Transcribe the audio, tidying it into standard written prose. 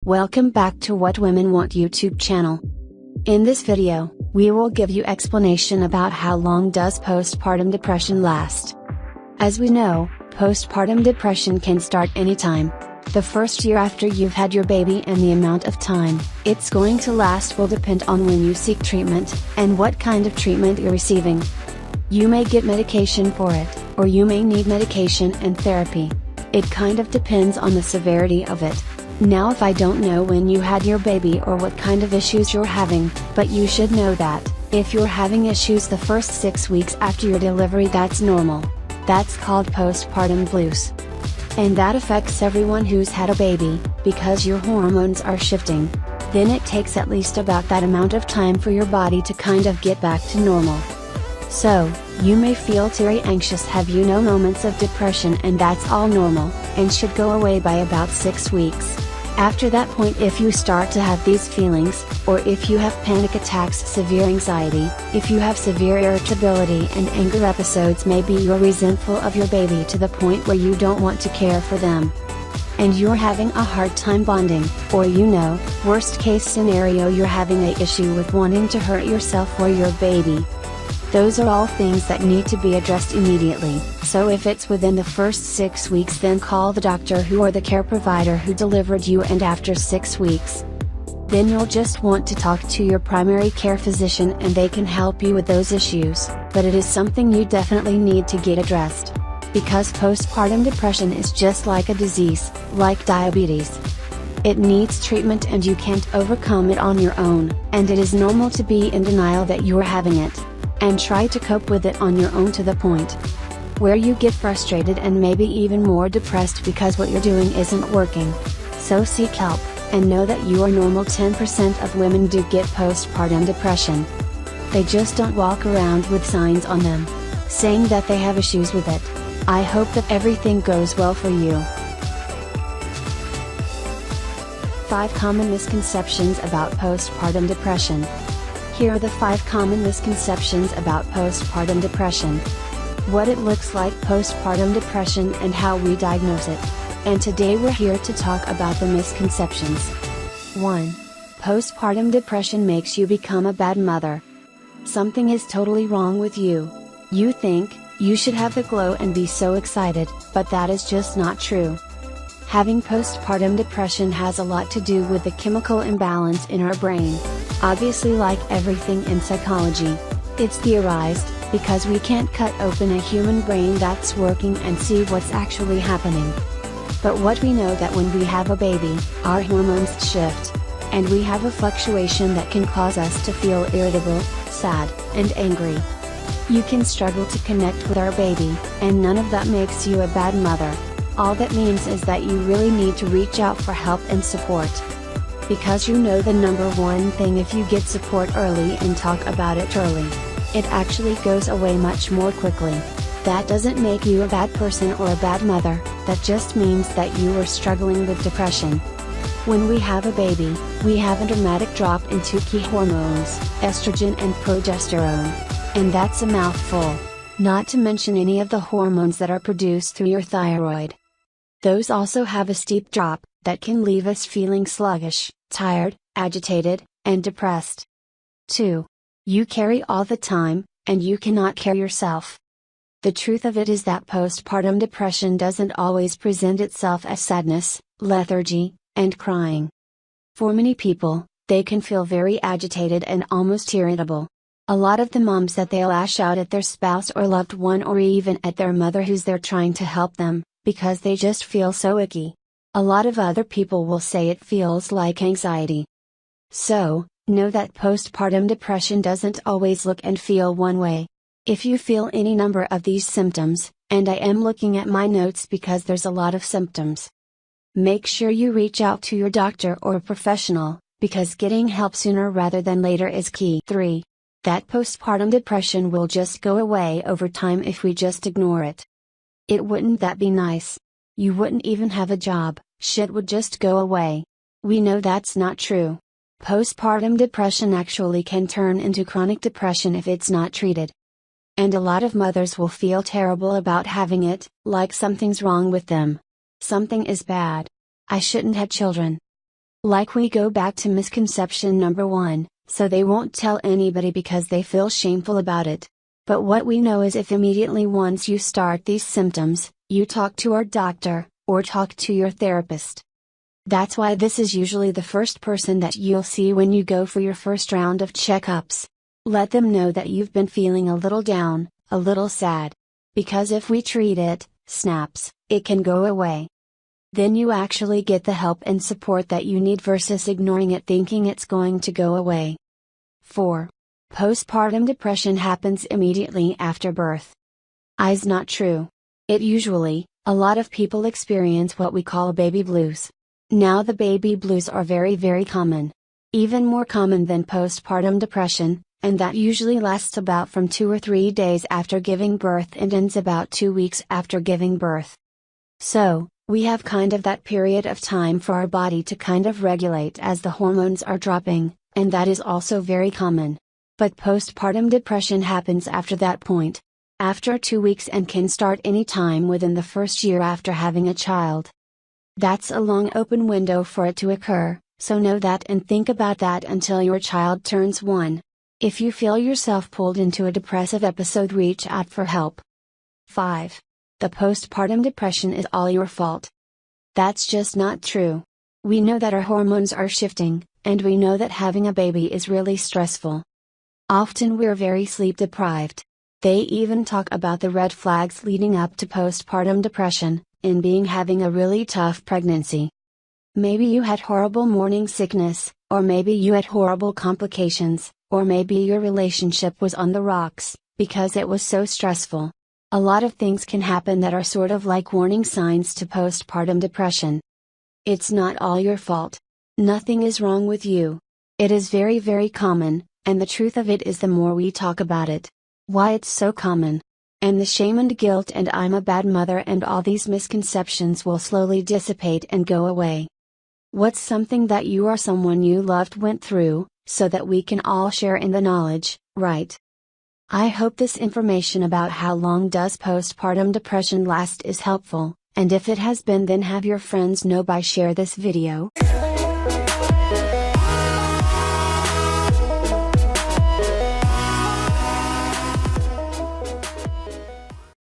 Welcome back to What Women Want YouTube channel. In this video, we will give you explanation about how long does postpartum depression last. As we know, postpartum depression can start anytime. The first year after you've had your baby, and the amount of time it's going to last will depend on when you seek treatment, and what kind of treatment you're receiving. You may get medication for it, or you may need medication and therapy. It kind of depends on the severity of it. Now, if I don't know when you had your baby or what kind of issues you're having, but you should know that, if you're having issues the first 6 weeks after your delivery, that's normal. That's called postpartum blues. And that affects everyone who's had a baby, because your hormones are shifting. Then it takes at least about that amount of time for your body to kind of get back to normal. So, you may feel very anxious, have moments of depression, and that's all normal, and should go away by about 6 weeks. After that point, if you start to have these feelings, or if you have panic attacks, severe anxiety, if you have severe irritability and anger episodes, maybe you're resentful of your baby to the point where you don't want to care for them, and you're having a hard time bonding, or worst case scenario, you're having an issue with wanting to hurt yourself or your baby. Those are all things that need to be addressed immediately. So if it's within the first 6 weeks, then call the doctor or the care provider who delivered you, and after 6 weeks, then you'll just want to talk to your primary care physician and they can help you with those issues, but it is something you definitely need to get addressed. Because postpartum depression is just like a disease, like diabetes. It needs treatment and you can't overcome it on your own, and it is normal to be in denial that you're having it, and try to cope with it on your own to the point where you get frustrated and maybe even more depressed because what you're doing isn't working. So seek help, and know that you are normal. 10% of women do get postpartum depression. They just don't walk around with signs on them, saying that they have issues with it. I hope that everything goes well for you. 5 common misconceptions about postpartum depression. Here are the 5 common misconceptions about postpartum depression. What it looks like postpartum depression and how we diagnose it. And today we're here to talk about the misconceptions. 1. Postpartum depression makes you become a bad mother. Something is totally wrong with you. You think you should have the glow and be so excited, but that is just not true. Having postpartum depression has a lot to do with the chemical imbalance in our brain. Obviously, like everything in psychology, it's theorized, because we can't cut open a human brain that's working and see what's actually happening. But what we know that when we have a baby, our hormones shift, and we have a fluctuation that can cause us to feel irritable, sad, and angry. You can struggle to connect with our baby, and none of that makes you a bad mother. All that means is that you really need to reach out for help and support. Because the number one thing, if you get support early and talk about it early, it actually goes away much more quickly. That doesn't make you a bad person or a bad mother, that just means that you are struggling with depression. When we have a baby, we have a dramatic drop in 2 key hormones, estrogen and progesterone. And that's a mouthful. Not to mention any of the hormones that are produced through your thyroid. Those also have a steep drop, that can leave us feeling sluggish, tired, agitated, and depressed. 2. You carry all the time, and you cannot care yourself. The truth of it is that postpartum depression doesn't always present itself as sadness, lethargy, and crying. For many people, they can feel very agitated and almost irritable. A lot of the moms that they lash out at their spouse or loved one, or even at their mother who's there trying to help them, because they just feel so icky. A lot of other people will say it feels like anxiety. So, know that postpartum depression doesn't always look and feel one way. If you feel any number of these symptoms, and I am looking at my notes because there's a lot of symptoms, make sure you reach out to your doctor or a professional, because getting help sooner rather than later is key. 3. That postpartum depression will just go away over time if we just ignore it. Wouldn't that be nice? You wouldn't even have a job, shit would just go away. We know that's not true. Postpartum depression actually can turn into chronic depression if it's not treated. And a lot of mothers will feel terrible about having it, like something's wrong with them. Something is bad. I shouldn't have children. Like we go back to misconception number 1, so they won't tell anybody because they feel shameful about it. But what we know is if immediately once you start these symptoms, you talk to our doctor, or talk to your therapist. That's why this is usually the first person that you'll see when you go for your first round of checkups. Let them know that you've been feeling a little down, a little sad. Because if we treat it, snaps, it can go away. Then you actually get the help and support that you need versus ignoring it thinking it's going to go away. 4. Postpartum depression happens immediately after birth. Is not true. A lot of people experience what we call baby blues. Now the baby blues are very very common. Even more common than postpartum depression, and that usually lasts about from 2 or 3 days after giving birth and ends about 2 weeks after giving birth. So, we have kind of that period of time for our body to kind of regulate as the hormones are dropping, and that is also very common. But postpartum depression happens after that point. After 2 weeks and can start any time within the first year after having a child. That's a long open window for it to occur, so know that and think about that until your child turns 1. If you feel yourself pulled into a depressive episode, reach out for help. 5. The postpartum depression is all your fault. That's just not true. We know that our hormones are shifting, and we know that having a baby is really stressful. Often we're very sleep deprived. They even talk about the red flags leading up to postpartum depression, in being having a really tough pregnancy. Maybe you had horrible morning sickness, or maybe you had horrible complications, or maybe your relationship was on the rocks, because it was so stressful. A lot of things can happen that are sort of like warning signs to postpartum depression. It's not all your fault. Nothing is wrong with you. It is very very common, and the truth of it is the more we talk about it, why it's so common, and the shame and guilt and I'm a bad mother and all these misconceptions will slowly dissipate and go away. What's something that you or someone you loved went through, so that we can all share in the knowledge, right? I hope this information about how long does postpartum depression last is helpful, and if it has been, then have your friends know by share this video.